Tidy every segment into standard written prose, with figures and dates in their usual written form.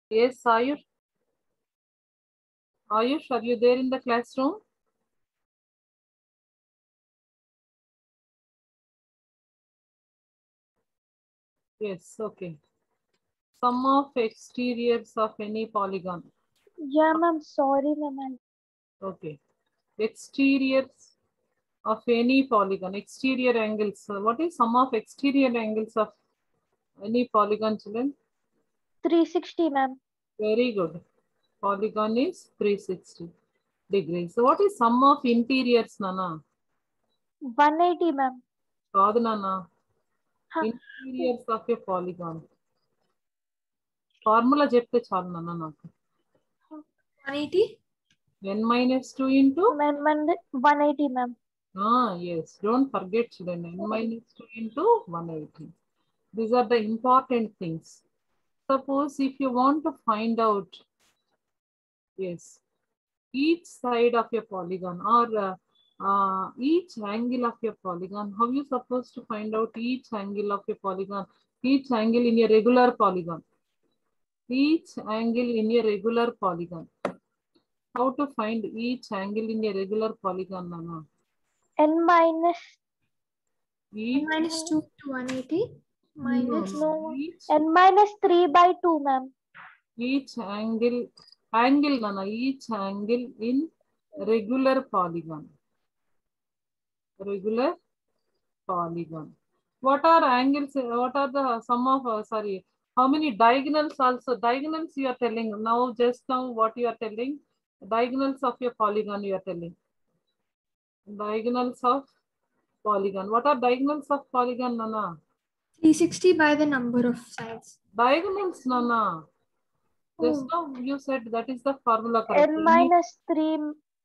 Yes, Ayush. Ayush, are you there in the classroom? Yes, okay. Sum of exteriors of any polygon. Yeah, ma'am. Sorry, ma'am. Okay. Exteriors of any polygon. Exterior angles. What is sum of exterior angles of any polygon, children? 360, ma'am. Very good. Polygon is 360 degrees. So what is sum of interiors, Nana? 180, ma'am. Kaadu, Nana. Huh. Interiors of a polygon. Formula చెప్తే చాలు నాన్న నాకు. 180. N minus 2 into? 180, ma'am. Yes. Don't forget, children. N minus 2 into 180. These are the important things. Suppose if you want to find out, yes, each side of your polygon or each angle of your polygon, how you supposed to find out each angle of your polygon, each angle in a regular polygon, each angle in a regular polygon. How to find each angle in a regular polygon, Nana? N minus. Each, N minus 2 to 180 minus no, No. N minus 3 by 2, ma'am. each angle, Nana, each angle in regular polygon. Regular polygon. What are angles? What are the sum of, sorry, how many diagonals also? Diagonals you are telling. Now, just now, what you are telling? Diagonals of your polygon you are telling. Diagonals of polygon. What are diagonals of polygon, Nana? 360 by the number of sides. Diagonals, Nana. Just Oh. now you said that is the formula, correct? N minus 3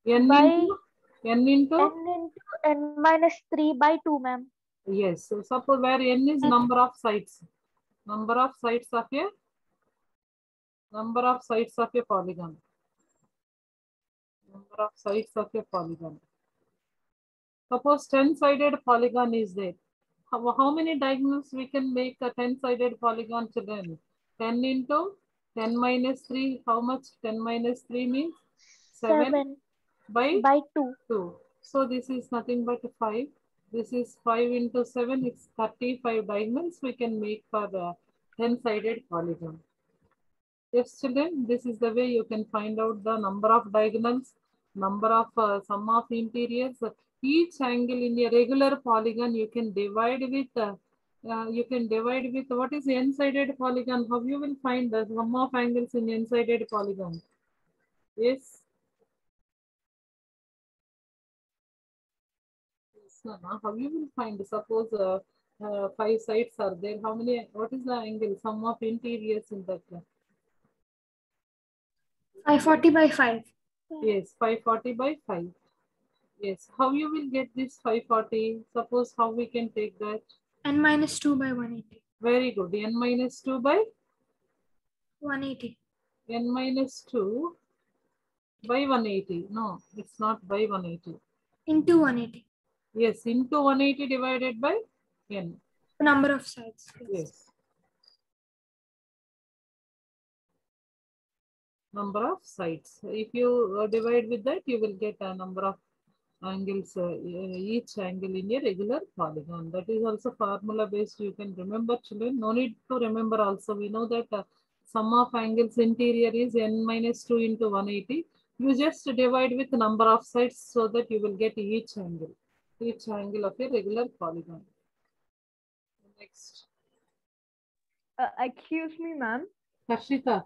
N by into? N into? N into N minus 3 by 2, ma'am. Yes. So suppose where N is number of sides. Number of sides of a polygon. Number of sides of a polygon. Suppose 10-sided polygon is there. How many diagonals we can make a 10-sided polygon, children? 10 into 10 minus 3. How much 10 minus 3 means? 7 by 2. 2. So this is nothing but 5. This is 5 into 7. It's 35 diagonals we can make for the 10-sided polygon. Yes, children, this is the way you can find out the number of diagonals, number of sum of interiors. Each angle in a regular polygon you can divide with what is n-sided polygon. How you will find the sum of angles in n-sided polygon? Yes. Nana, how you will find? Suppose 5 sides are there. How many? What is the angle? Sum of interiors in that? 540 by 5. Yes, 540 by 5. Yes. How you will get this 540? Suppose how we can take that? N minus 2 by 180. Very good. N minus 2 by 180. N minus 2 by 180. No, it's not by 180. Into 180. Yes, into 180 divided by N. Number of sides. Yes. Number of sides. If you divide with that, you will get a number of angles, each angle in a regular polygon. That is also formula based. You can remember, children. No need to remember also. We know that sum of angles interior is n minus 2 into 180. You just divide with number of sides so that you will get each angle of a regular polygon. Next. Excuse me, ma'am. Harshita.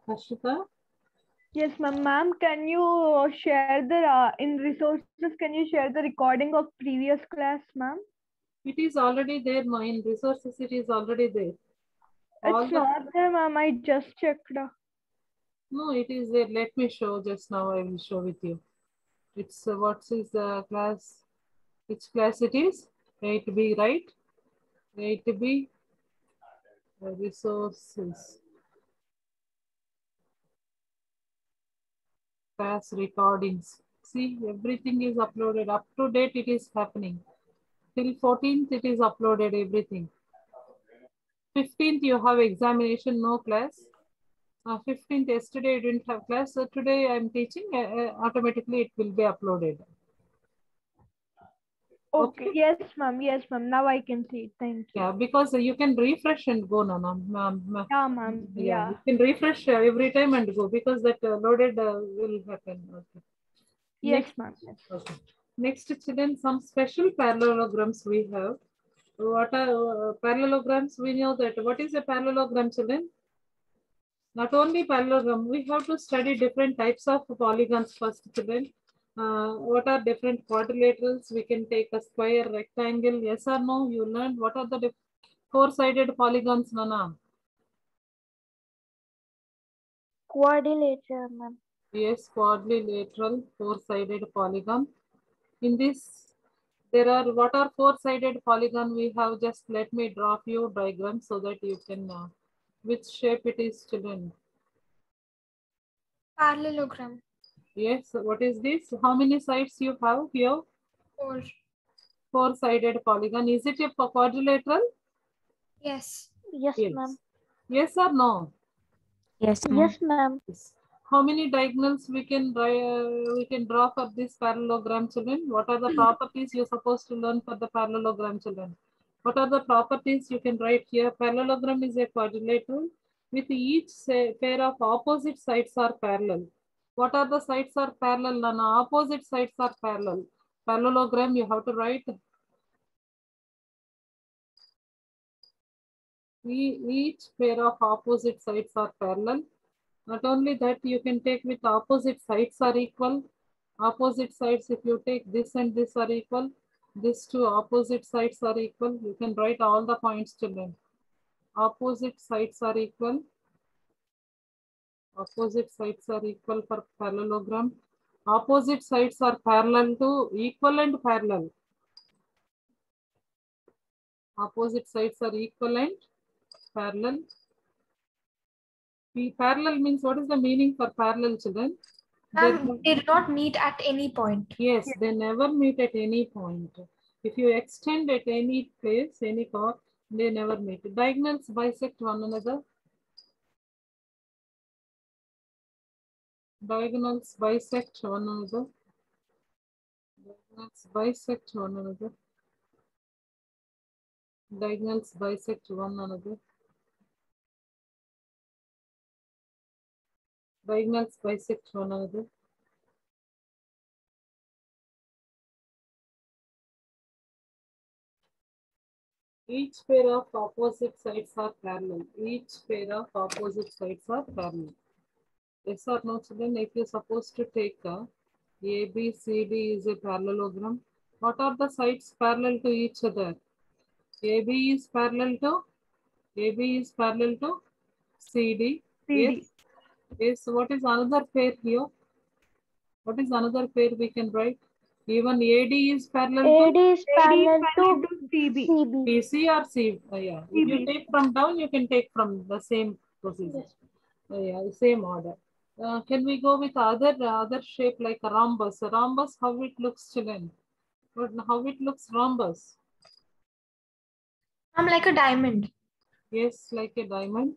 Yes, ma'am. Ma'am, can you share the in resources? Can you share the recording of previous class, ma'am? It is already there, ma. In resources, it is already there. It's not there, ma'am. I just checked. No, it is there. Let me show just now. I will show with you. It's what is the class? Which class it is? 8B, right? 8B resources. Class recordings. See, everything is uploaded. Up to date, it is happening. Till 14th, it is uploaded, everything. 15th, you have examination, no class. 15th, yesterday I didn't have class. So today I'm teaching. Automatically it will be uploaded. Okay. Yes, ma'am. Yes, ma'am. Now I can see it. Thank you. Yeah, because you can refresh and go, Nana. Yeah, ma'am. Yeah, Yeah. you can refresh every time and go because that loaded will happen. Okay. Yes, Next, ma'am. okay. Next, children, some special parallelograms we have. What are parallelograms? We know that. What is a parallelogram, children? Not only parallelogram, we have to study different types of polygons first, children. What are different quadrilaterals? We can take a square, rectangle. Yes or no? You learned what are the four-sided polygons, Nana? Quadrilateral, ma'am. Yes, quadrilateral, four-sided polygon. In this, there are what are four-sided polygon? We have just let me draw few diagrams so that you can which shape it is, children. Parallelogram. Yes, what is this? How many sides you have here? 4. Four-sided polygon. Is it a quadrilateral? Yes. Yes, Yes. ma'am. Yes or no? Yes, ma'am. Yes, ma'am. Yes. How many diagonals we can draw for this parallelogram, children? What are the properties you're supposed to learn for the parallelogram, children? What are the properties you can write here? Parallelogram is a quadrilateral with each pair of opposite sides are parallel. What are the sides are parallel, Nana? Opposite sides are parallel. Parallelogram you have to write each pair of opposite sides are parallel. Not only that, you can take with opposite sides are equal. Opposite sides, if you take this and this are equal, these two opposite sides are equal. You can write all the points, children. Opposite sides are equal. Opposite sides are equal for parallelogram. Opposite sides are parallel to equal and parallel. Opposite sides are equal and parallel. Parallel means what is the meaning for parallel, children? They do not meet at any point. Yes, they never meet at any point. If you extend at any place, any chord, they never meet. Diagonals bisect one another. Diagonals bisect one another. Diagonals bisect one another. Diagonals bisect one another. Diagonals bisect one another. Each pair of opposite sides are parallel. Each pair of opposite sides are parallel. Yes or no, children? If you're supposed to take a B, C, D is a parallelogram. What are the sides parallel to each other? AB is parallel to CD. CD. Yes. Yes. What is another pair here? What is another pair we can write? Even AD is parallel AD to is parallel to CB. CB. PC or C. Yeah. If you CB. take from down, you can take from the same procedure. Yes. Yeah, same order. Can we go with other shape like a rhombus? A rhombus, how it looks, children? How it looks, rhombus? Like a diamond. Yes, like a diamond.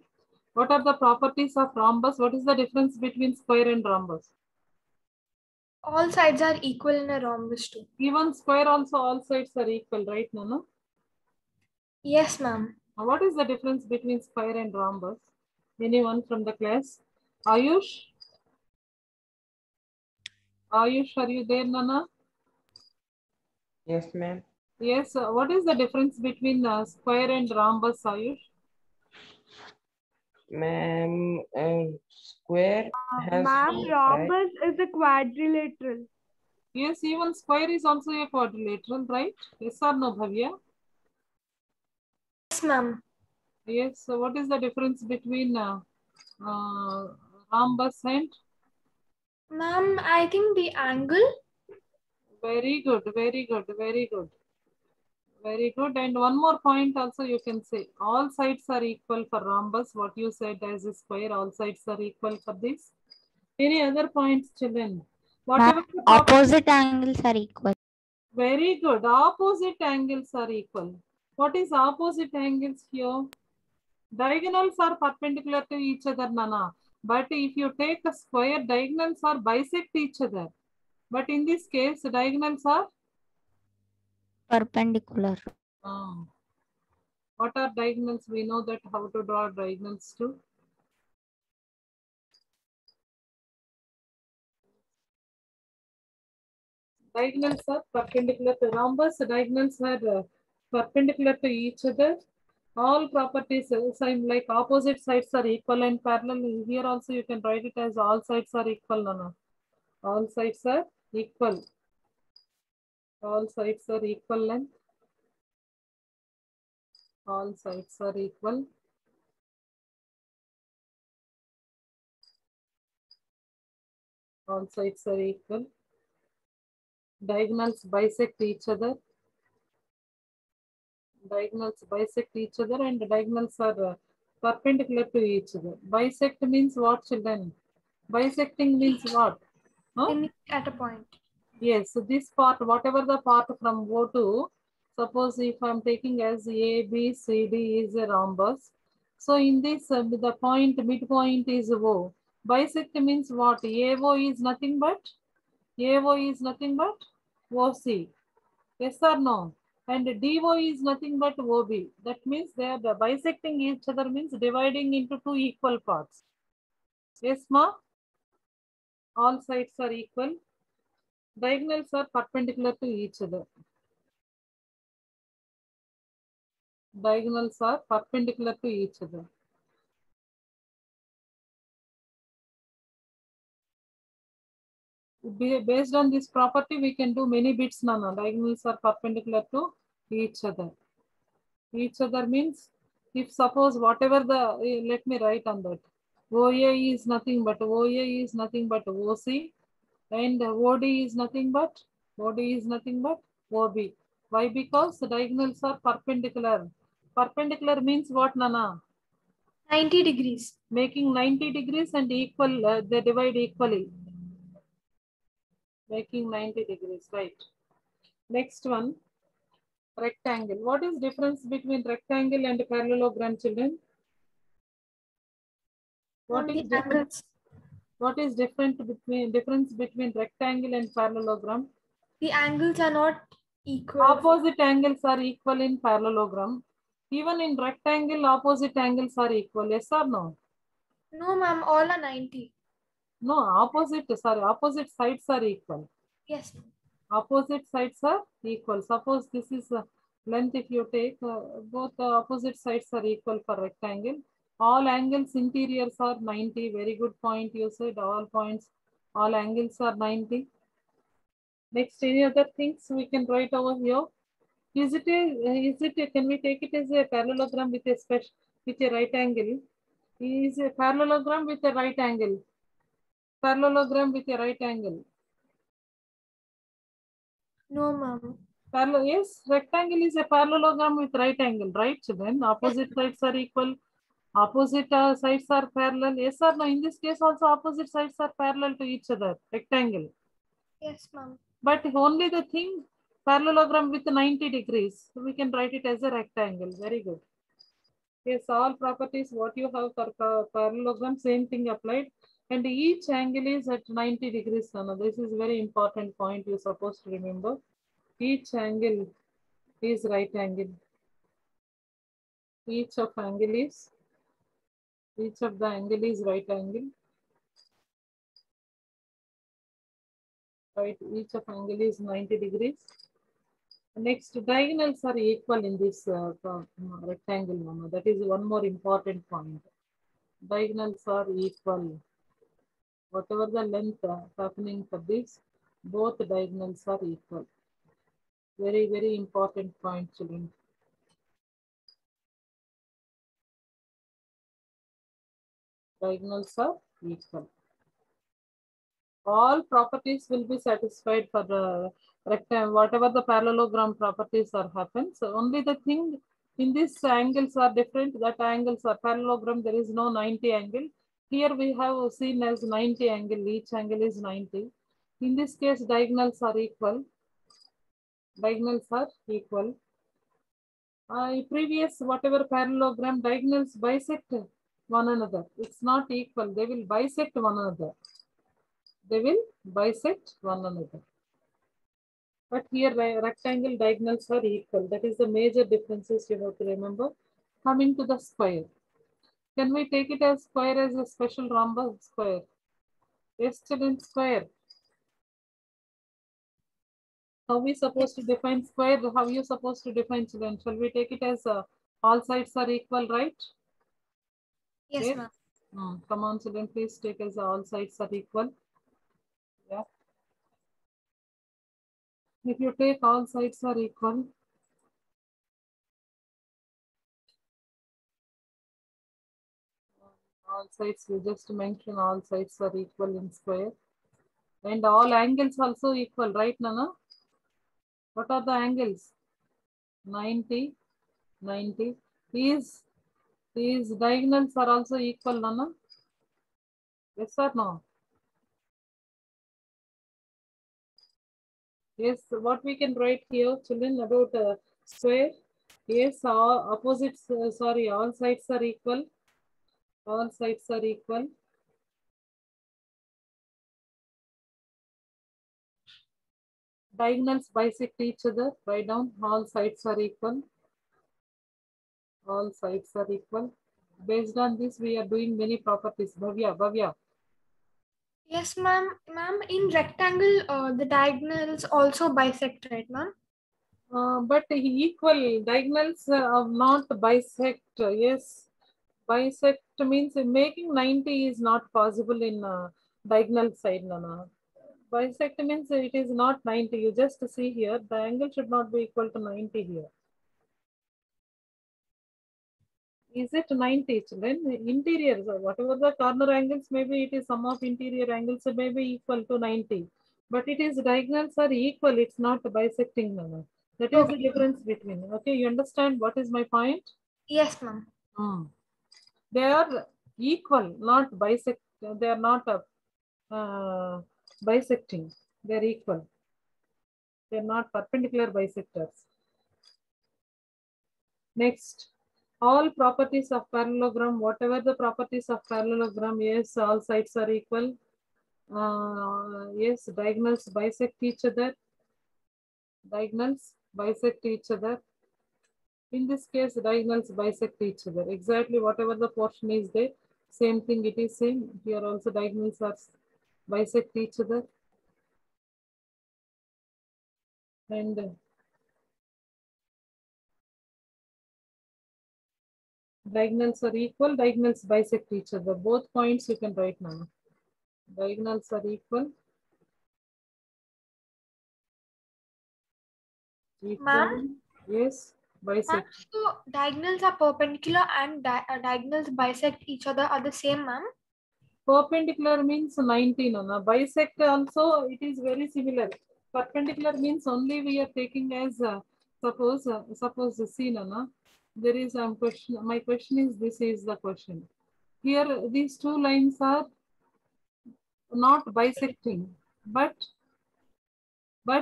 What are the properties of rhombus? What is the difference between square and rhombus? All sides are equal in a rhombus too. Even square also, all sides are equal, right, Nana? Yes, ma'am. What is the difference between square and rhombus? Anyone from the class? Ayush? Ayush, are you there, Nana? Yes, ma'am. Yes. What is the difference between square and rhombus, Ayush? Ma'am, square has Ma'am, two sides. rhombus is a quadrilateral. Yes, even square is also a quadrilateral, right? Yes or no, Bhavya? Yes, ma'am. Yes. So what is the difference between rhombus and? Ma'am, I think the angle. Very good, very good, very good. Very good. And one more point also you can say. All sides are equal for rhombus. What you said as a square, all sides are equal for this. Any other points, children? Whatever the Opposite angles are equal. Very good. Opposite angles are equal. What is opposite angles here? Diagonals are perpendicular to each other, Nana. But if you take a square, diagonals are bisect each other. But in this case, diagonals are Perpendicular. What are diagonals? We know that how to draw diagonals too. Diagonals are perpendicular to rhombus. Diagonals are perpendicular to each other. All properties same like opposite sides are equal and parallel. Here also you can write it as all sides are equal. No. All sides are equal. All sides are equal length. All sides are equal. All sides are equal. Diagonals bisect each other. Diagonals bisect each other and diagonals are perpendicular to each other. Bisect means what, children? Bisecting means what? They meet at a point. Yes, so this part, whatever the part from O to, suppose if I'm taking as A, B, C, D is a rhombus. So in this, the point, midpoint is O. Bisect means what? AO is nothing but? AO is nothing but OC. Yes or no? And DO is nothing but OB. That means they are bisecting each other means dividing into two equal parts. Yes, ma? All sides are equal. Diagonals are perpendicular to each other. Diagonals are perpendicular to each other. Based on this property, we can do many bits. Nana. Diagonals are perpendicular to each other. Each other means if suppose whatever the, let me write on that. OA is nothing but OC and OD is nothing but OB. Why? Because the diagonals are perpendicular. Perpendicular means what, Nana? 90 degrees. Making 90 degrees and equal, they divide equally. Making 90 degrees, right? Next one, rectangle. What is difference between rectangle and parallelogram, children? What is different? What is difference between rectangle and parallelogram? The angles are not equal. Opposite angles are equal in parallelogram. Even in rectangle, opposite angles are equal. Yes or no? No, ma'am. All are 90. No, opposite sides are equal. Yes. Opposite sides are equal. Suppose this is length. If you take both the opposite sides are equal for rectangle. All angles interiors are 90. Very good point you said. All angles are 90. Next, any other things we can write over here? Can we take it as a parallelogram with a right angle? Is a parallelogram with a right angle? Parallelogram with a right angle. No, ma'am. Yes, rectangle is a parallelogram with right angle, right? Then opposite sides are equal. Opposite sides are parallel. Yes or no? In this case also opposite sides are parallel to each other. Rectangle. Yes, ma'am. But only the thing, parallelogram with 90 degrees. So we can write it as a rectangle. Very good. Yes, all properties what you have for parallelogram, same thing applied. And each angle is at 90 degrees. Now, this is very important point you're supposed to remember. Each angle is right angle. Each of the angle is right angle. Right, each of angle is 90 degrees. Next, diagonals are equal in this rectangle. Mama. That is one more important point. Diagonals are equal. Whatever the length happening for this, both diagonals are equal. Very, very important point, children. Diagonals are equal. All properties will be satisfied for the rectangle, whatever the parallelogram properties are happen. So only the thing in these angles are different. That angles are parallelogram. There is no 90 angle. Here we have seen as 90 angle. Each angle is 90. In this case, diagonals are equal. Diagonals are equal. Previous whatever parallelogram diagonals bisect. one another. It's not equal. They will bisect one another. They will bisect one another. But here rectangle diagonals are equal. That is the major differences you have to remember. Coming to the square. Can we take it as square as a special rhombus square? Yes, children, square. How we supposed to define square? How you supposed to define, children? Shall we take it as all sides are equal, right? Yes, ma'am. Come on, children, please take as all sides are equal. Yeah. If you take all sides are equal, all sides, you just mention all sides are equal in square. And all angles also equal, right, Nana? What are the angles? 90, 90. These diagonals are also equal, Nana? Yes or no? Yes, what we can write here, children, about square? Yes, all opposites, sorry, all sides are equal. All sides are equal. Diagonals bisect each other. Write down, all sides are equal. All sides are equal. Based on this, we are doing many properties. Bhavya. Yes, ma'am. Ma'am, in rectangle, the diagonals also bisect, right, ma'am? But equal diagonals not bisect. Yes, bisect means making 90 is not possible in diagonal side, Nana. Bisect means it is not 90. You just see here, the angle should not be equal to 90 here. Is it 90, children? Interior, so whatever the corner angles, maybe it is sum of interior angles, so maybe equal to 90. But it is diagonals are equal, it's not bisecting, Nana. That is the difference between. Okay, you understand what is my point? Yes, ma'am. They are equal, not bisect. They are not bisecting. They are equal. They are not perpendicular bisectors. Next, all properties of parallelogram, whatever the properties of parallelogram, yes, all sides are equal. Yes, diagonals bisect each other. Diagonals bisect each other. In this case, diagonals bisect each other. Exactly whatever the portion is there, same thing it is same. Here also diagonals are bisect each other. And diagonals are equal, diagonals bisect each other. Both points you can write now. Diagonals are equal. Ma'am? Yes, bisect. So diagonals are perpendicular and diagonals bisect each other are the same, ma'am? Perpendicular means 90, Nana. Bisect also, it is very similar. Perpendicular means only we are taking as, suppose see, Nana, there is a question. My question is, this is the question. Here, these two lines are not bisecting, but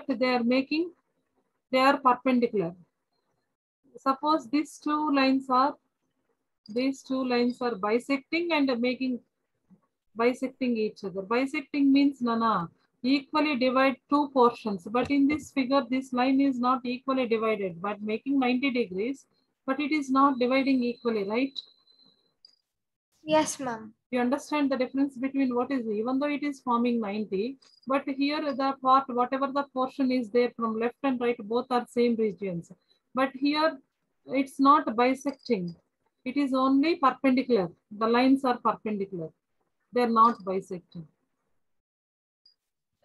they are making, they are perpendicular. Suppose these two lines are bisecting and making bisecting each other. Bisecting means, Nana, equally divide two portions. But in this figure, this line is not equally divided, but making 90 degrees, but it is not dividing equally, right? Yes, ma'am. You understand the difference between what is, even though it is forming 90, but here the part, whatever the portion is there from left and right, both are same regions. But here it's not bisecting. It is only perpendicular. The lines are perpendicular. They're not bisecting.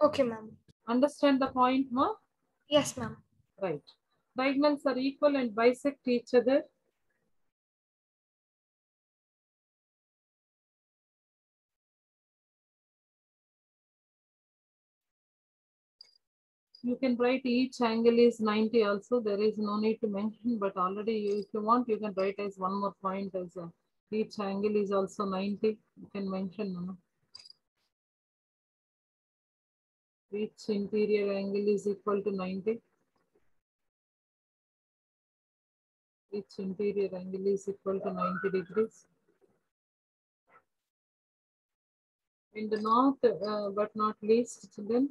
Okay, ma'am. Understand the point, ma? Yes, ma'am. Right. Diagonals are equal and bisect each other. You can write each angle is 90 also. There is no need to mention, but already if you want, you can write as one more point as each angle is also 90. You can mention, no? Each interior angle is equal to 90. Each interior angle is equal to 90 degrees. And not, but not least, children,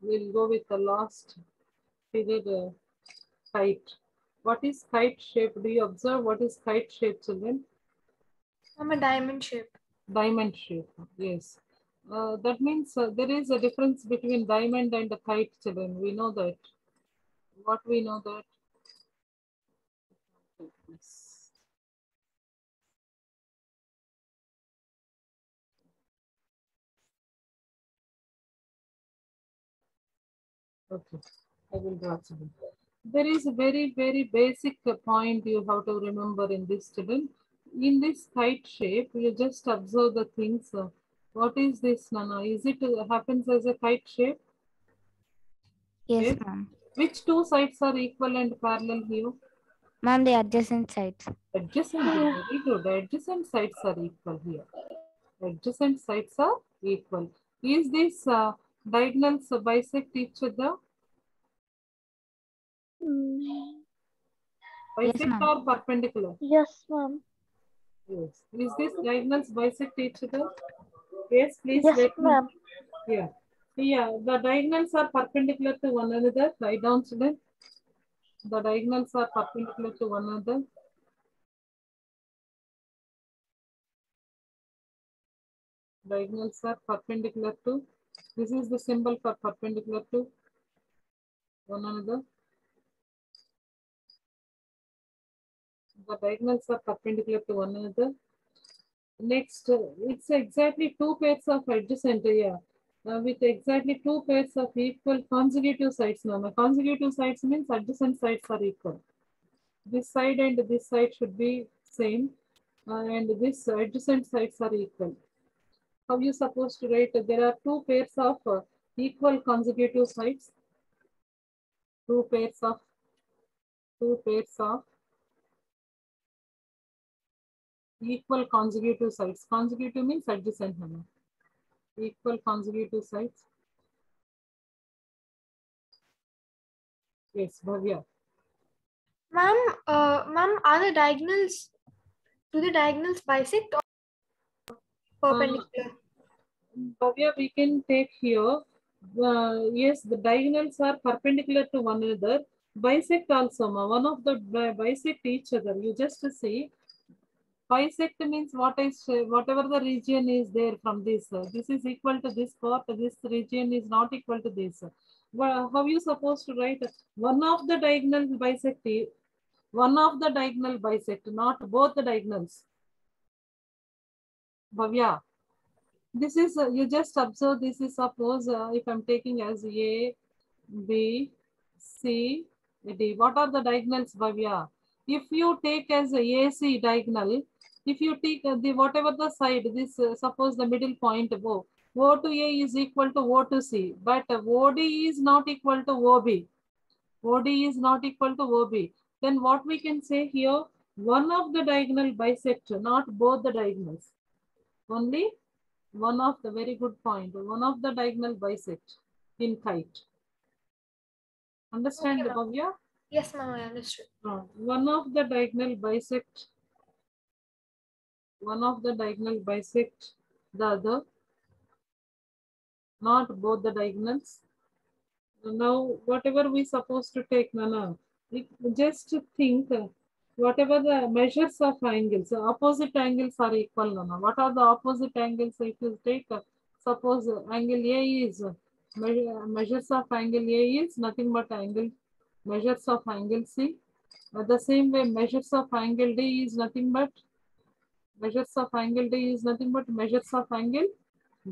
we'll go with the last period, kite. What is kite shape? Do you observe what is kite shape, children? I'm a diamond shape. Diamond shape, yes. That means there is a difference between diamond and a kite, children. We know that. What we know that? Yes. Okay, I will draw children. There is a very, very basic point you have to remember in this, children. In this kite shape, you just observe the things. What is this, Nana? Is it happens as a kite shape? Yes, Yes. ma'am. Which two sides are equal and parallel here? Ma'am, the adjacent sides. Adjacent, very good. Adjacent sides are equal here. Adjacent sides are equal. Is this diagonals bisect each other? Yes, Bisect ma'am. or perpendicular? Yes, ma'am. Yes. Is this diagonals bisect each other? Yes, please Yes, let me. ma'am. Yeah. Yeah, the diagonals are perpendicular to one another. Write down, student. The diagonals are perpendicular to one another. Diagonals are perpendicular to. This is the symbol for perpendicular to one another. The diagonals are perpendicular to one another. Next, it's exactly two pairs of adjacent, yeah. With exactly two pairs of equal consecutive sides. Now, consecutive sides means adjacent sides are equal. This side and this side should be same, and this adjacent sides are equal. How you supposed to write? There are two pairs of equal consecutive sides. Two pairs of equal consecutive sides. Consecutive means adjacent. Equal consecutive sides. Yes, Bhavya. Ma'am, ma'am, do the diagonals bisect or perpendicular? Bhavya, we can take here. Yes, the diagonals are perpendicular to one another. Bisect also, ma. One of the bisect each other. You just see. Bisect means what I say, whatever the region is there from this. This is equal to this part. This region is not equal to this. Well, how you supposed to write? One of the diagonal bisect. One of the diagonal bisect, not both the diagonals. Bhavya. This is, you just observe, this is suppose if I'm taking as A, B, C, D. What are the diagonals, Bhavya? If you take as a AC diagonal, if you take the whatever the side, this suppose the middle point O to A is equal to O to C, but OD is not equal to OB. OD is not equal to OB. Then what we can say here, one of the diagonal bisect, not both the diagonals. Only one of the very good point. One of the diagonal bisect in kite. Understand, Okay, ma'am. Bhavya? Yes, ma'am, I understood. One of the diagonal bisect. One of the diagonal bisect the other. Not both the diagonals. Now, whatever we supposed to take, Nana, just think whatever the measures of angles, opposite angles are equal, Nana. What are the opposite angles? If you take, suppose angle A is, measures of angle A is nothing but angle, measures of angle C. The same way, measures of angle D is nothing but, measures of angle D is nothing but measures of angle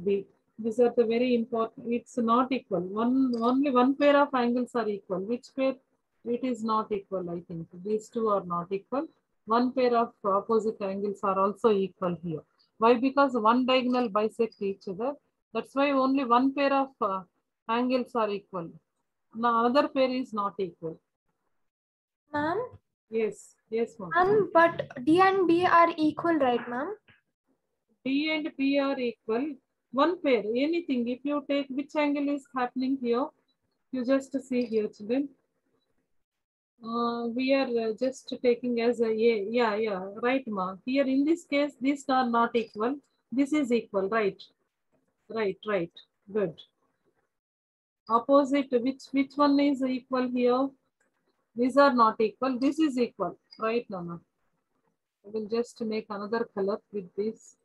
B. These are the very important. It's not equal. Only one pair of angles are equal. Which pair? It is not equal, I think. These two are not equal. One pair of opposite angles are also equal here. Why? Because one diagonal bisect each other. That's why only one pair of angles are equal. Now, other pair is not equal. Ma'am? Yes, yes, ma'am. Ma'am, but D and B are equal, right, ma'am? D and P are equal. One pair, anything. If you take which angle is happening here, you just see here, children. We are just taking as a right, ma. Here in this case, these are not equal. This is equal, right? Right, right. Good. Opposite, which one is equal here? These are not equal. This is equal, right, Nana? I will just make another color with this.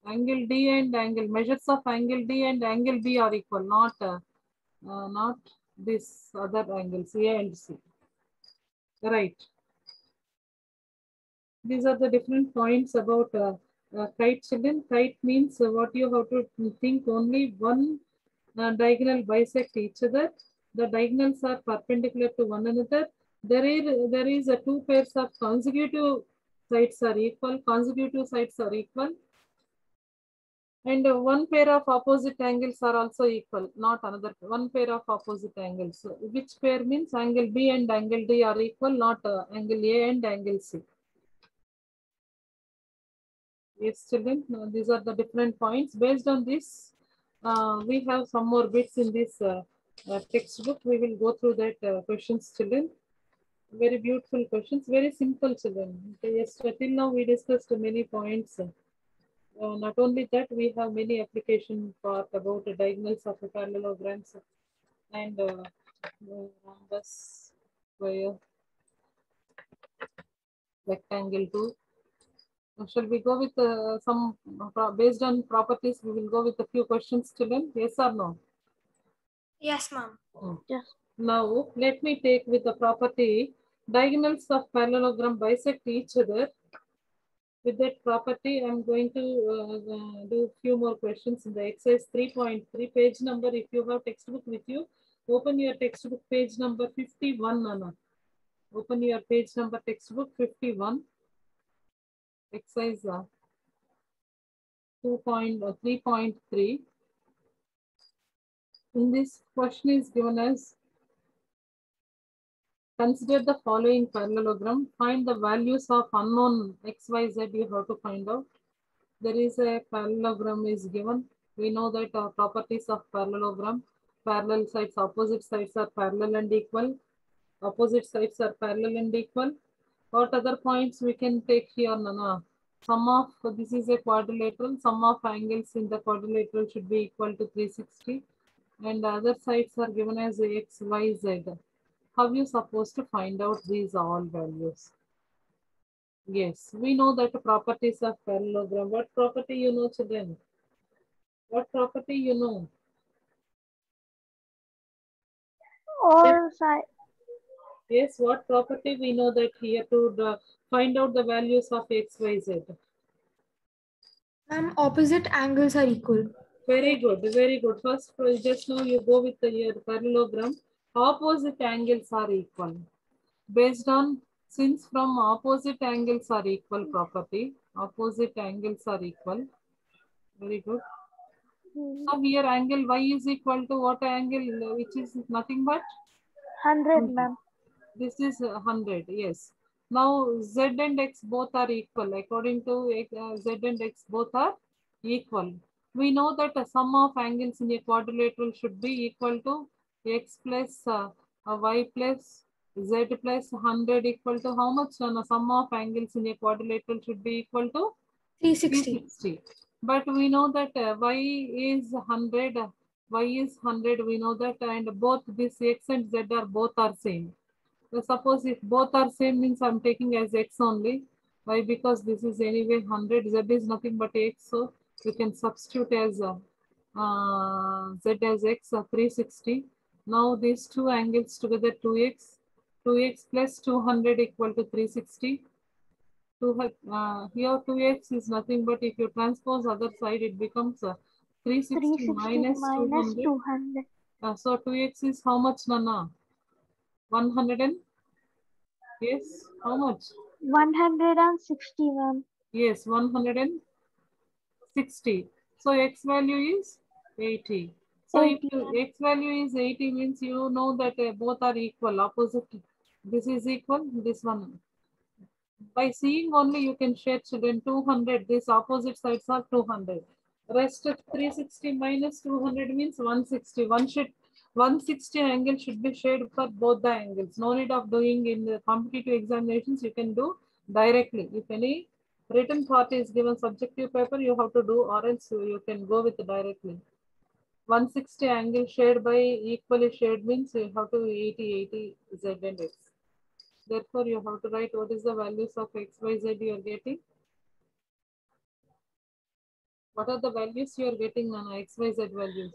Angle D and angle, measures of angle D and angle B are equal, not this other angles, A and C. Right. These are the different points about kite, children. Kite means what you have to think, only one diagonal bisect each other. The diagonals are perpendicular to one another. There is a two pairs of consecutive sides are equal. Consecutive sides are equal. And one pair of opposite angles are also equal, not another. One pair of opposite angles. So which pair means angle B and angle D are equal, not angle A and angle C. Yes, children, these are the different points. Based on this, we have some more bits in this textbook. We will go through that questions, children. Very beautiful questions, very simple, children. Yes, till now we discussed many points. Not only that, we have many application part about the diagonals of the parallelograms and rhombus, square, rectangle too. Shall we go with some based on properties? We will go with a few questions, children. Yes or no? Yes, ma'am. Yes. Now let me take with the property diagonals of parallelogram bisect each other. With that property, I'm going to do a few more questions in the exercise 3.3 page number. If you have textbook with you, open your textbook page number 51, Nana. Open your page number textbook 51. Exercise 3.3. In this question is given as, consider the following parallelogram. Find the values of unknown x, y, z. You have to find out. There is a parallelogram is given. We know that properties of parallelogram. Parallel sides, opposite sides are parallel and equal. Opposite sides are parallel and equal. What other points we can take here, Nana? Sum of, this is a quadrilateral. Sum of angles in the quadrilateral should be equal to 360. And the other sides are given as x, y, z. How are you supposed to find out these all values? Yes, we know that the properties of parallelogram. What property you know, children? What property you know? All sides. Yes, what property we know that here to find out the values of x, y, z? Ma'am, opposite angles are equal. Very good, very good. First, just now you go with your parallelogram. Opposite angles are equal. Based on, since from opposite angles are equal property, opposite angles are equal. Very good. So here angle y is equal to what angle, which is nothing but 100, ma'am. this is 100, yes. Now z and x both are equal. According to z and x both are equal. We know that the sum of angles in a quadrilateral should be equal to x plus y plus z plus 100 equal to how much? The sum of angles in a quadrilateral should be equal to 360. 360. But we know that y is 100, y is 100, we know that, and both this x and z are both are same. So suppose if both are same means I'm taking as x only. Why? Because this is anyway 100, z is nothing but x. So you can substitute as z as x 360. Now these two angles together 2x. 2x plus 200 equal to 360. Here 2x is nothing but if you transpose other side it becomes 360 minus 200. 200. So 2x is how much, Nana? 100 and yes, how much? 160, ma'am. Yes, 160. So x value is 80. So if 80, ma'am. x value is 80 means you know that both are equal, opposite. This is equal, this one. By seeing only you can shade children 200. These opposite sides are 200. Rest of 360 minus 200 means 160. 160 angle should be shaded for both the angles. No need of doing in the competitive examinations. You can do directly. If any Written part is given subjective paper, you have to do, or else you can go with directly. 160 angle shared by equally shared means you have to 80 z and x. Therefore, you have to write what is the values of x, y, z you are getting. What are the values you are getting, Nana? X, y, z values.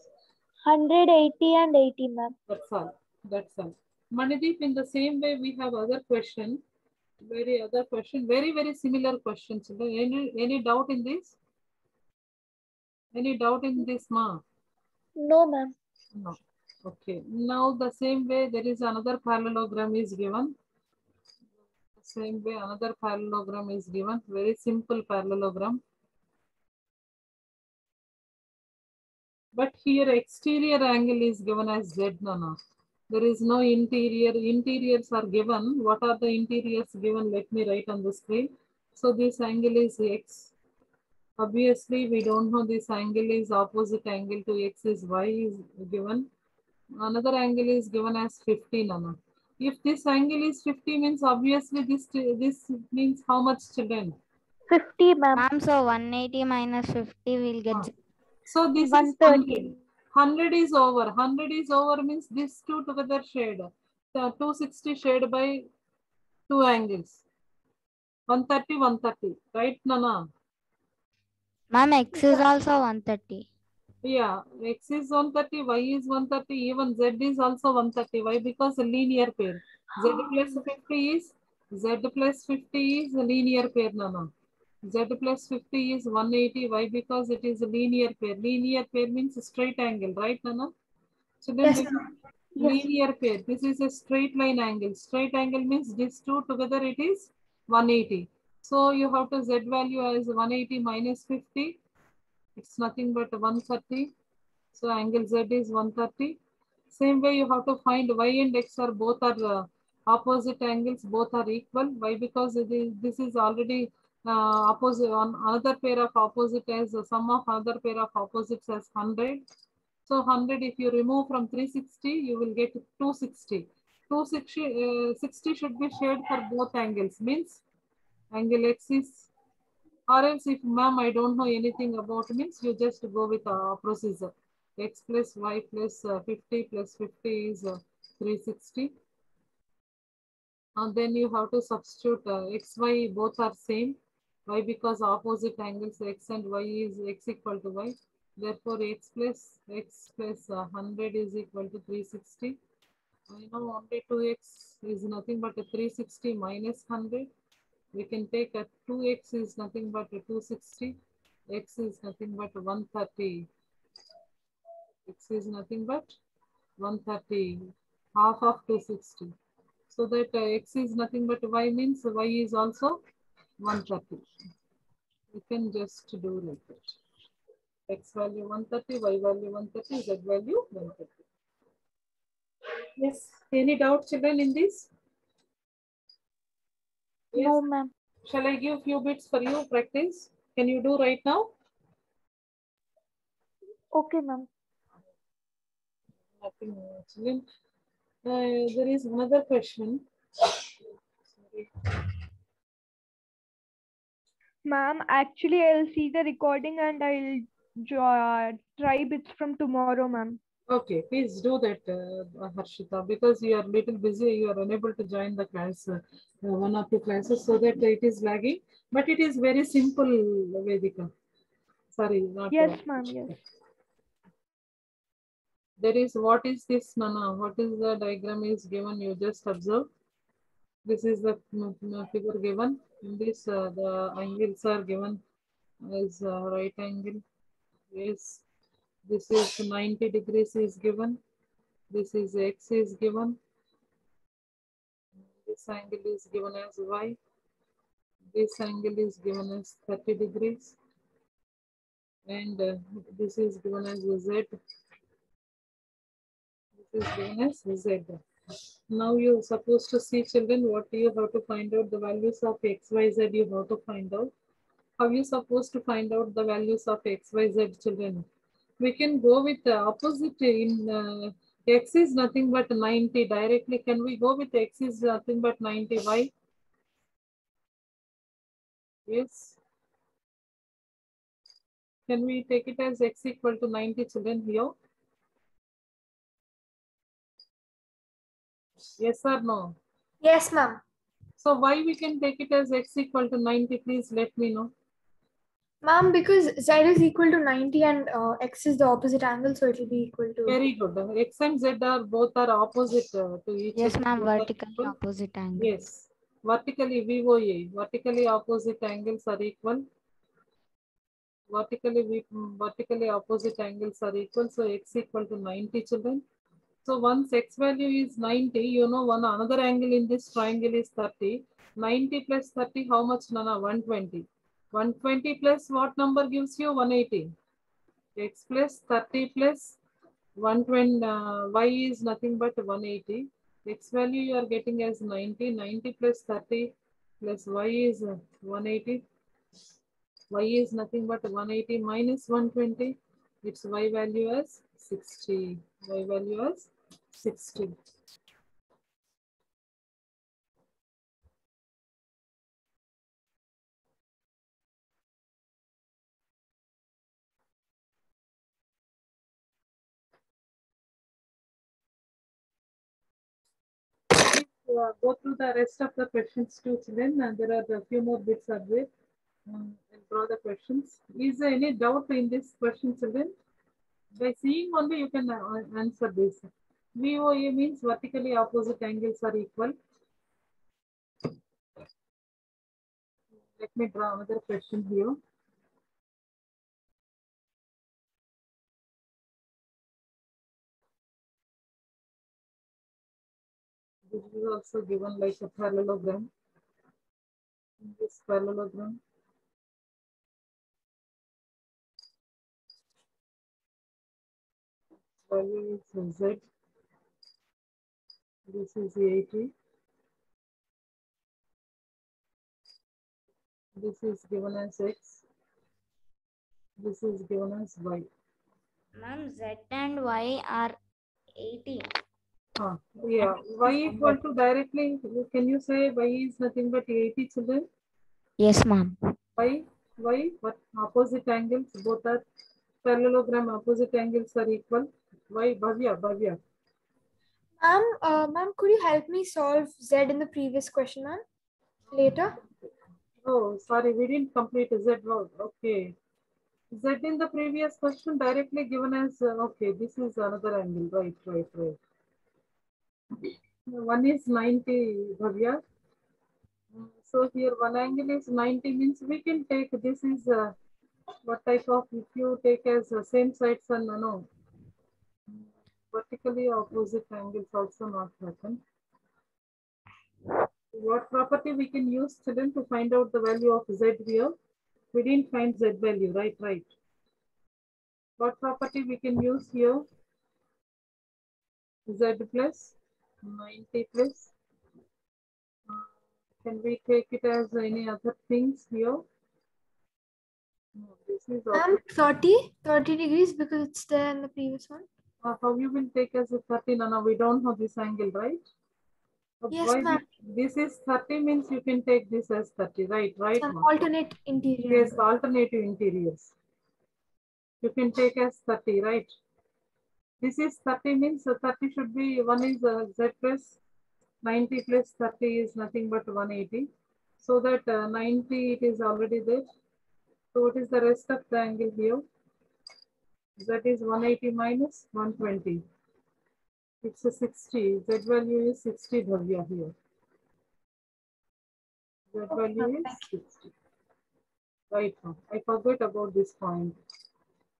180 and 80, ma'am. That's all. That's all. Manideep, in the same way, we have other question. Very similar questions. Any doubt in this? Any doubt in this, ma? No, ma'am. No. Okay. Now the same way there is another parallelogram is given. Same way another parallelogram is given. Very simple parallelogram. But here exterior angle is given as Z, Nana. There is no interior. Interiors are given. What are the interiors given? Let me write on the screen. So this angle is X. Obviously, we don't know this angle is opposite angle to X is Y is given. Another angle is given as 50, Nana. If this angle is 50 means obviously this means how much, children? 50, ma'am. Ma'am, so 180 minus 50 will get. So this is 100. 100 is over. 100 is over means these two together shade. So 260 shade by two angles. 130, 130. Right, Nana? Ma'am, x is also 130. Yeah, X is 130, Y is 130, even Z is also 130. Why? Because a linear pair. Z plus 50 is a linear pair, Nana. Z plus 50 is 180. Why? Because it is a linear pair. Linear pair means a straight angle, right, Nana? So then Yes, this ma'am. linear pair. This is a straight line angle. Straight angle means these two together it is 180. So you have to Z value as 180 minus 50. It's nothing but 130. So angle Z is 130. Same way you have to find Y and X are both are opposite angles, both are equal. Why? Because this is already opposite on another pair of opposite as the sum of other pair of opposites as 100. So 100 if you remove from 360, you will get 260. 260 should be shared for both angles. Means angle X is, or else if ma'am I don't know anything about means you just go with procedure. X plus Y plus 50 plus 50 is 360. And then you have to substitute X, Y both are same. Why? Because opposite angles X and Y is X equal to Y. Therefore X plus 100 is equal to 360. I know only 2X is nothing but a 360 minus 100. We can take a 2X is nothing but a 260. X is nothing but 130. X is nothing but 130, half of 260. So that X is nothing but Y means Y is also 130. You can just do like that. X value 130, Y value 130, Z value 130. Yes. Any doubt, children, in this? Yes. No, ma'am. Shall I give few bits for you practice? Can you do right now? Okay, ma'am. Nothing, children. There is another question. Sorry. Ma'am, actually, I'll see the recording and I'll try bits from tomorrow, ma'am. Okay, please do that, Harshita, because you are little busy, you are unable to join the class, one or two classes, so that it is lagging. But it is very simple, Vedika. Sorry, not. Yes, ma'am. Yes. There is, what is this, Nana? What is the diagram is given? You just observe. This is the figure given. In this, the angles are given as right angle. Yes, this is 90 degrees is given. This is X is given. This angle is given as Y. This angle is given as 30 degrees. And this is given as Z. This is given as Z. Now you're supposed to see, children, what you have to find out the values of X, Y, Z you have to find out. How you supposed to find out the values of X, Y, Z, children? We can go with the opposite in X is nothing but 90 directly. Can we go with X is nothing but 90? Why? Yes. Can we take it as x equal to 90 children here? Yes or no? Yes, ma'am. So why we can take it as x equal to 90? Please let me know. Ma'am, because z is equal to 90 and x is the opposite angle, so it will be equal to. Very good. X and z are both are opposite to each Yes, other. ma'am. Both are Vertically equal. opposite angle. Yes. Vertically VOA. Vertically opposite angles are equal. Vertically opposite angles are equal. So x equal to 90 children. So once x value is 90, you know one another angle in this triangle is 30. 90 plus 30, how much, Nana? 120. 120 plus what number gives you? 180. X plus 30 plus 120, y is nothing but 180. X value you are getting as 90. 90 plus 30 plus y is 180. Y is nothing but 180 minus 120. Its y value as 60. Y value as 60. Go through the rest of the questions too, children. There are a few more bits are there. And draw the questions. Is there any doubt in this question, children? By seeing only you can answer this. VOA means vertically opposite angles are equal. Let me draw another question here. This is also given like a parallelogram. In this parallelogram, value is Z. This is 80. This is given as X. This is given as Y. Ma'am, Z and Y are 80. Yeah, Y equal to directly, can you say Y is nothing but 80, children? Yes, ma'am. Y, what opposite angles, both are parallelogram, opposite angles are equal. Y, Bhavya. Ma'am, could you help me solve z in the previous question, ma'am? Later. Oh, sorry, we didn't complete Z. Oh, okay. Z in the previous question directly given as, okay, this is another angle, right. One is 90, Bhavya. So here one angle is 90 means we can take, this is what type of, if you take as same sides and no, vertically opposite angles also not happen. What property we can use, children, to find out the value of Z here? We didn't find Z value, right. What property we can use here? Z plus 90 plus. Can we take it as any other things here? No, this is Ma'am, 30 degrees because it's there in the previous one. how you will take as a 30? No, we don't know this angle, right? Yes, Why ma'am. this is 30 means you can take this as 30, right? Some alternate interior. Yes, alternative interiors. You can take as 30, right? This is 30 means 30 should be, one is Z plus 90 plus 30 is nothing but 180. So that 90 it is already there. So what is the rest of the angle here? That is 180 minus 120. It's a 60. Z value is 60, Bhavya here. Z value is 60. Right now. I forgot about this point.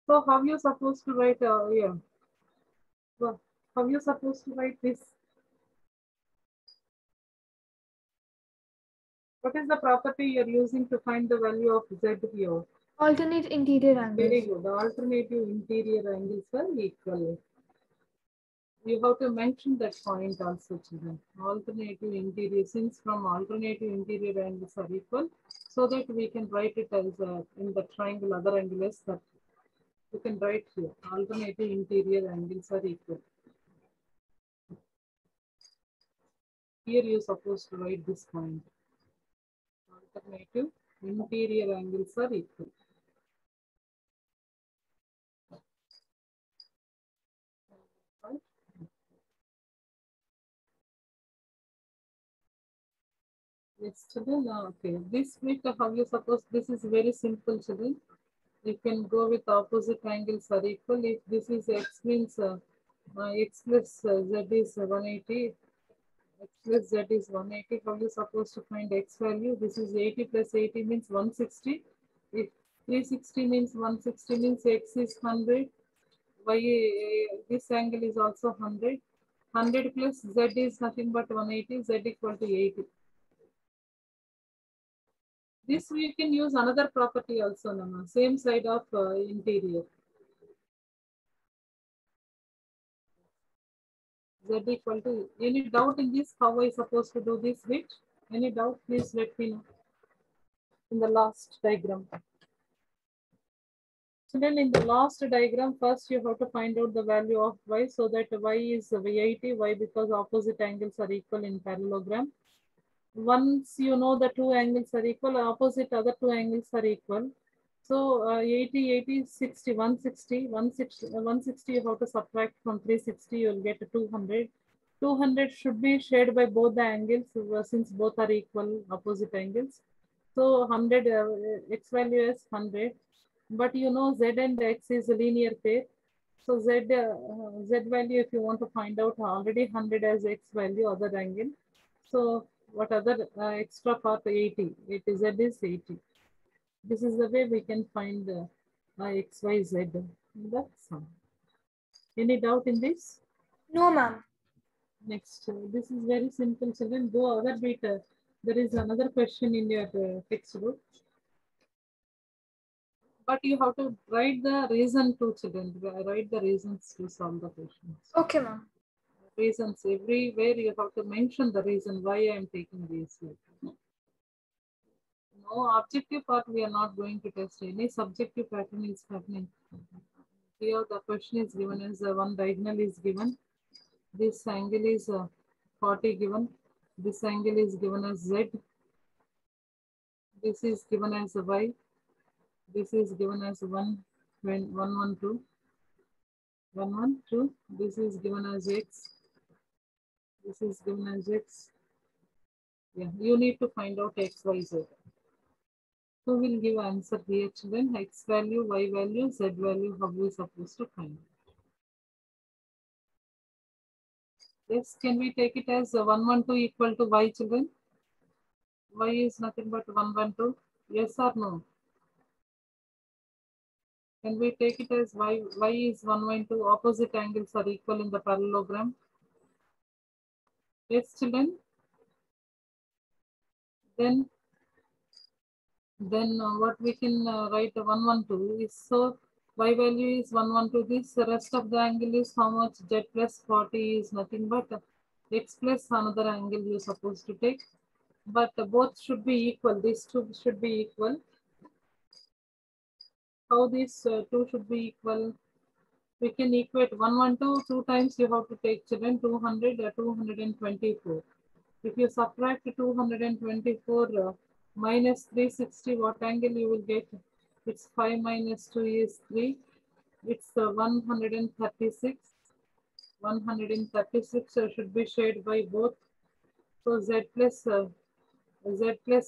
So how you supposed to write here? So how you supposed to write this? What is the property you're using to find the value of Z here? Alternate interior angles. Very good. The alternative interior angles are equal. You have to mention that point also, children. Alternative interior, since from alternative interior angles are equal, so that we can write it as in the triangle, other angle is 30. You can write here, alternative interior angles are equal. Here you're supposed to write this point. Alternative interior angles are equal. Yes, children. Okay. This week, how you suppose this is very simple, children. You can go with opposite angles are equal. If this is x means x plus z is 180. X plus z is 180. How you supposed to find x value? This is 80 plus 80 means 160. If 360 means 160 means x is 100. Y this angle is also 100. 100 plus z is nothing but 180. Z equal to 80. This we can use another property also, Nama. Same side of interior. Z equal to, any doubt in this? How I supposed to do this bit? Any doubt? Please let me know. In the last diagram. So then in the last diagram, first you have to find out the value of y so that y is 80. Why? Because opposite angles are equal in parallelogram. Once you know the two angles are equal, opposite other two angles are equal. So 80, 80, 60, 160, 160 you have to subtract from 360, you will get 200. 200 should be shared by both the angles since both are equal opposite angles. So 100, x value is 100. But you know z and x is a linear pair. So z value, if you want to find out, already 100 as x value, other angle. So what other extra part 80? Z is 80. This is the way we can find x, y, z. That's all. Any doubt in this? No, ma'am. Next, this is very simple, children. Go other bit. There is another question in your textbook. But you have to write the reason to, children. Write the reasons to solve the questions. Okay, ma'am. Reasons everywhere you have to mention the reason why I am taking this. No objective part we are not going to test. Any subjective pattern is happening. Here the question is given as one diagonal is given. This angle is 40 given. This angle is given as z. This is given as y. This is given as 112. 112. This is given as x. This is given as x. Yeah, you need to find out x, y, z. So we'll give answer here, children. X value, y value, z value. How we supposed to find? Yes, can we take it as 112 equal to y, children? Y is nothing but 112. Yes or no? Can we take it as y? Y is 112. Opposite angles are equal in the parallelogram. Yes, children. Then what we can write 112 is, so y value is 112. This the rest of the angle is how much? Z plus 40 is nothing but x plus another angle you're supposed to take. But both should be equal. These two should be equal. How these two should be equal? We can equate 112 two times. You have to take, children, 200 224. If you subtract 224 minus 360, what angle you will get? It's 5 minus 2 is 3. It's 136. 136 should be shared by both. So z plus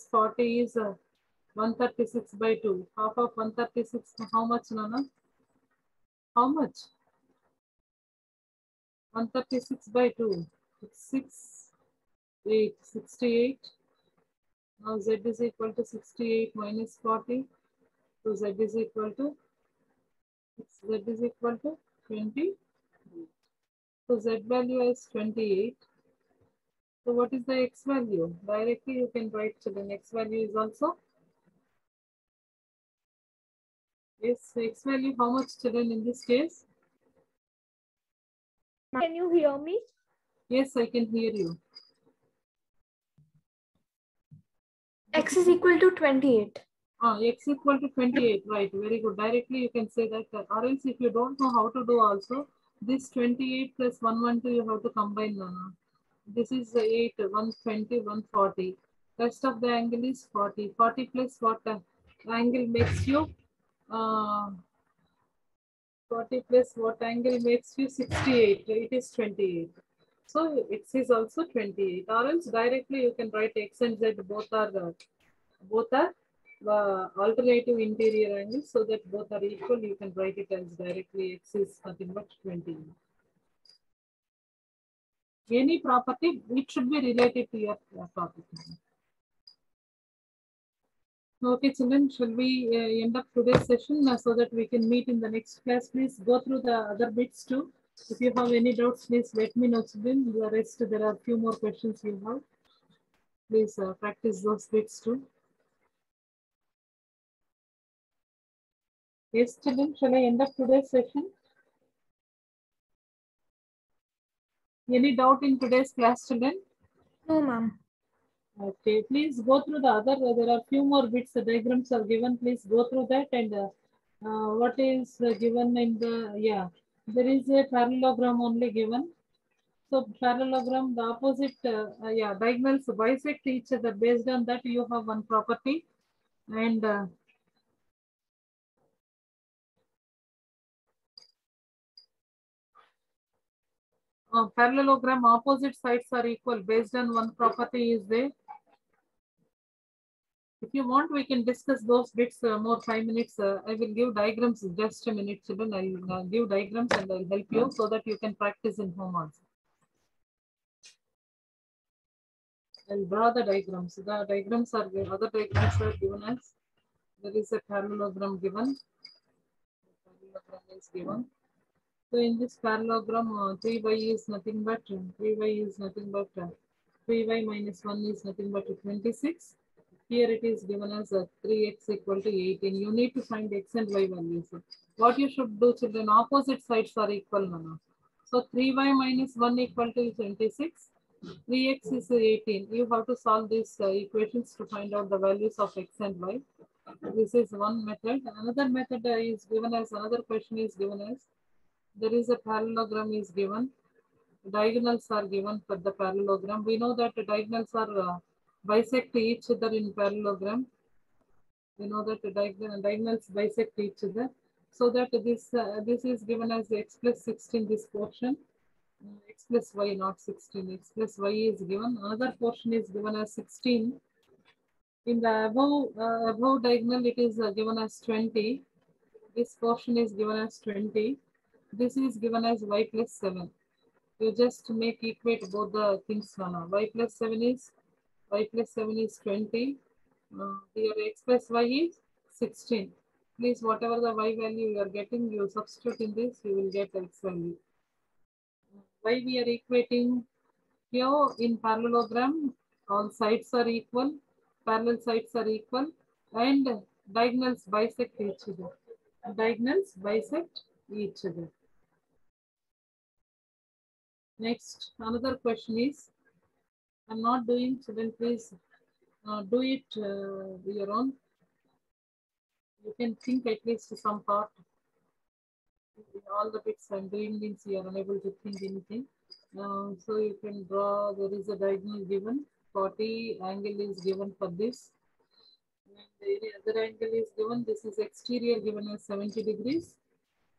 40 is 136 by 2. Half of 136, how much, Nana? How much? 136 by 2. It's 68. Now z is equal to 68 minus 40. So z is equal to 20. So z value is 28. So what is the x value? Directly you can write, so the x value is also, yes, x value how much, children, in this case? Can you hear me? Yes, I can hear you. X is equal to 28. X equal to 28, right? Very good. Directly you can say that, or else if you don't know how to do also, this 28 plus 112 you have to combine. This is 8, 120, 140. Rest of the angle is 40. 40 plus what angle makes you? 40 plus what angle makes you 68? It is 28. So x is also 28, or else directly you can write x and z both are alternative interior angles, so that both are equal. You can write it as directly x is nothing but 20. Any property, it should be related to your topic. Okay, children, shall we end up today's session so that we can meet in the next class? Please go through the other bits too. If you have any doubts, please let me know, children. The rest, there are a few more questions you have. Please practice those bits too. Yes, children, shall I end up today's session? Any doubt in today's class, children? No, ma'am. Okay, please go through the other. There are few more bits. The diagrams are given. Please go through that. And what is given in the, yeah, there is a parallelogram only given. So parallelogram, the opposite, yeah, diagonals bisect each other. Based on that, you have one property. And parallelogram opposite sides are equal. Based on one property is there. If you want, we can discuss those bits more 5 minutes. I will give diagrams just a minute, children. I'll give diagrams and I'll help you so that you can practice in home also. I'll draw the diagrams. The diagrams are other diagrams are given as there is a parallelogram given. Parallelogram is given. So in this parallelogram, 3y is nothing but 3y is nothing but 3y minus 1 is nothing but 26. Here it is given as 3x equal to 18. You need to find x and y values. What you should do, children, opposite sides are equal, Nana. So 3y minus 1 equal to 26. 3x is 18. You have to solve these equations to find out the values of x and y. This is one method. Another method is given as, another question is given as, there is a parallelogram is given. Diagonals are given for the parallelogram. We know that the diagonals are bisect each other in parallelogram. We know that the diagonals bisect each other. So that this is given as x plus 16, this portion. X plus y, not 16. X plus y is given. Another portion is given as 16. In the above diagonal, it is given as 20. This portion is given as 20. This is given as y plus 7. You just make equate both the things, Nana. Y plus 7 is 20. Here x plus y is 16. Please, whatever the y value you are getting, you substitute in this, you will get x value. Why we are equating here in parallelogram, all sides are equal, parallel sides are equal, and diagonals bisect each other. Diagonals bisect each other. Next, another question is, I'm not doing, children, please do it your own. You can think at least some part. All the bits I'm doing means you are unable to think anything. So you can draw, there is a diagonal given, 40 angle is given for this. And any other angle is given, this is exterior given as 70 degrees.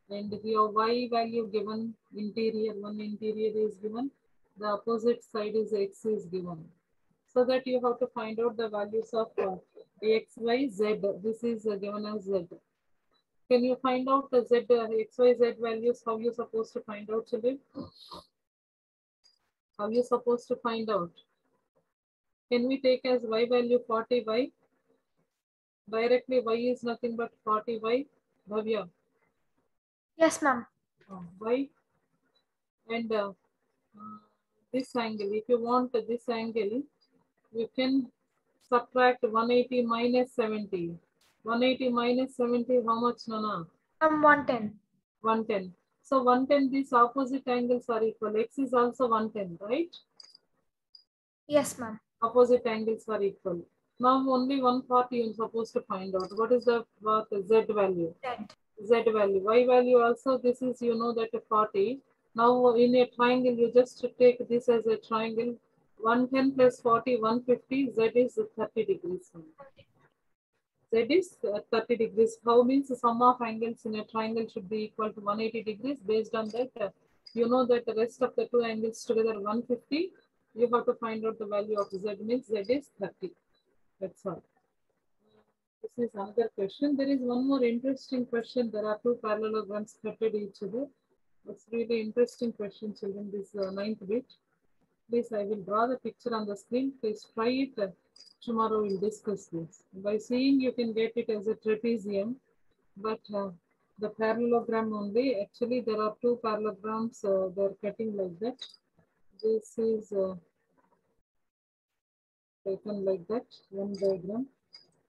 And here y value given, interior, one interior is given. The opposite side is x is given. So that you have to find out the values of x, y, z. This is given as z. Can you find out the z, x, y, z values? How you supposed to find out, children? How you supposed to find out? Can we take as y value 40y? Directly y is nothing but 40y. Bhavya. Yes, ma'am. Y. And this angle, if you want this angle, you can subtract 180 minus 70. 180 minus 70, how much, Nana? 110. 110. So 110, these opposite angles are equal. X is also 110, right? Yes, ma'am. Opposite angles are equal. Now only one part you are supposed to find out. What is the z value? Z value. Y value also, this is, you know, that 40. Now in a triangle, you just take this as a triangle. 110 plus 40, 150. Z is 30 degrees. Z is 30 degrees. How means the sum of angles in a triangle should be equal to 180 degrees. Based on that, You know that the rest of the two angles together 150. You have to find out the value of Z, means Z is 30. That's all. This is another question. There is one more interesting question. There are two parallelograms cutted each other. It's really interesting question, children. This 9th bit. Please, I will draw the picture on the screen. Please try it. Tomorrow we'll discuss this. By seeing, you can get it as a trapezium, but the parallelogram only. Actually, there are two parallelograms. They're cutting like that. This is taken like that. One diagram.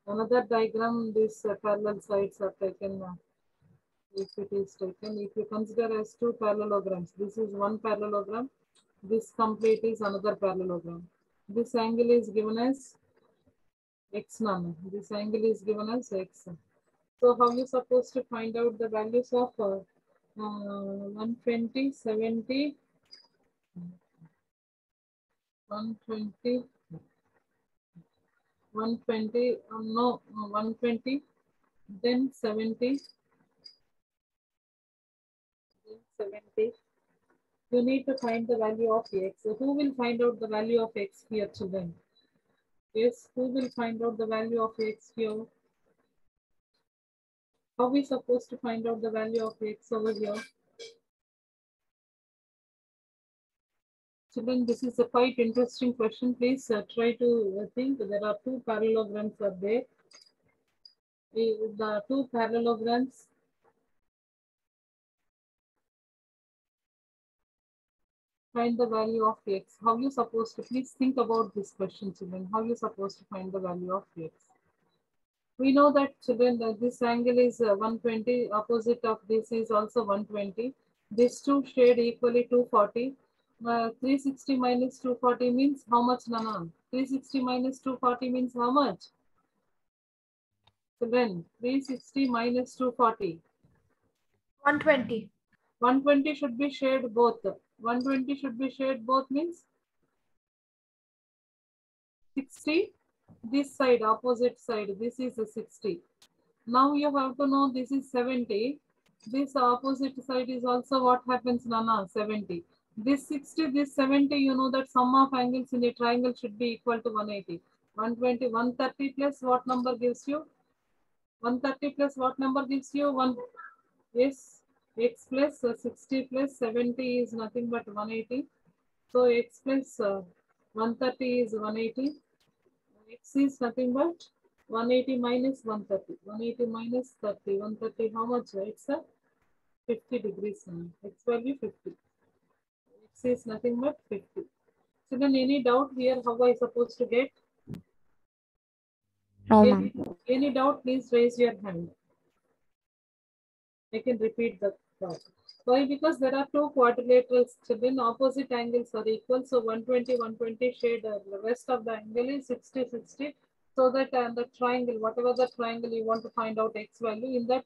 Another diagram. These parallel sides are taken. If it is taken, if you consider as two parallelograms, this is one parallelogram. This complete is another parallelogram. This angle is given as x nano. This angle is given as x. So how you supposed to find out the values of 120, 70, 120, 120, no, 120, then 70, then 70. You need to find the value of x. So who will find out the value of x here, children? Yes, who will find out the value of x here? How are we supposed to find out the value of x over here? Children, this is a quite interesting question. Please try to think. There are two parallelograms are there. The two parallelograms. Find the value of x. How you supposed to, please think about this question, children. How you supposed to find the value of x? We know that, children, that this angle is 120. Opposite of this is also 120. These two shade equally 240. 360 minus 240 means how much, Nana? 360 minus 240 means how much? Children, 360 minus 240. 120. 120 should be shared both. 120 should be shared both means 60. This side, opposite side, this is a 60. Now you have to know this is 70. This opposite side is also what happens, Nana? 70. This 60, this 70, you know that sum of angles in a triangle should be equal to 180. 120, 130 plus what number gives you? 130 plus what number gives you? 1. Yes, x plus 60 plus 70 is nothing but 180. So x plus 130 is 180. X is nothing but 180 minus 130. 180 minus 30. 130, how much? It's 50 degrees. X value 50. X is nothing but 50. So then any doubt here how I supposed to get? No, ma'am. Any doubt, please raise your hand. I can repeat the thought. Why? Because there are two quadrilaterals, children. Opposite angles are equal. So 120, 120 shade. The rest of the angle is 60, 60. So that the triangle, whatever the triangle you want to find out x value, in that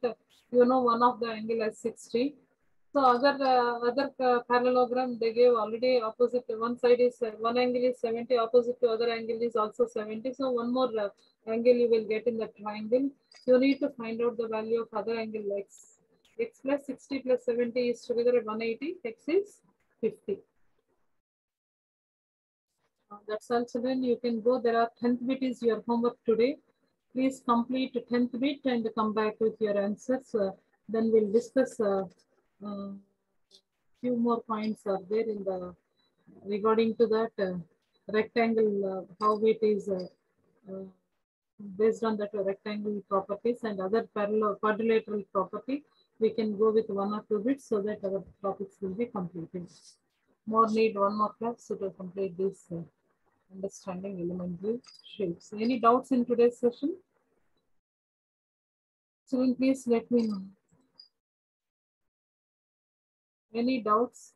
you know one of the angle as 60. So other parallelogram they gave already opposite. One side is one angle is 70. Opposite to other angle is also 70. So one more angle you will get in the triangle. You need to find out the value of other angle x. X plus 60 plus 70 is together at 180. X is 50. That's all, children. You can go. There are 10th bit is your homework today. Please complete 10th bit and come back with your answers. Then we'll discuss few more points are there in the regarding to that rectangle, how it is based on that rectangle properties and other parallel quadrilateral property. We can go with 1 or 2 bits so that our topics will be completed. More need one more class to complete this understanding elementary shapes. Any doubts in today's session? Children, please let me know. Any doubts?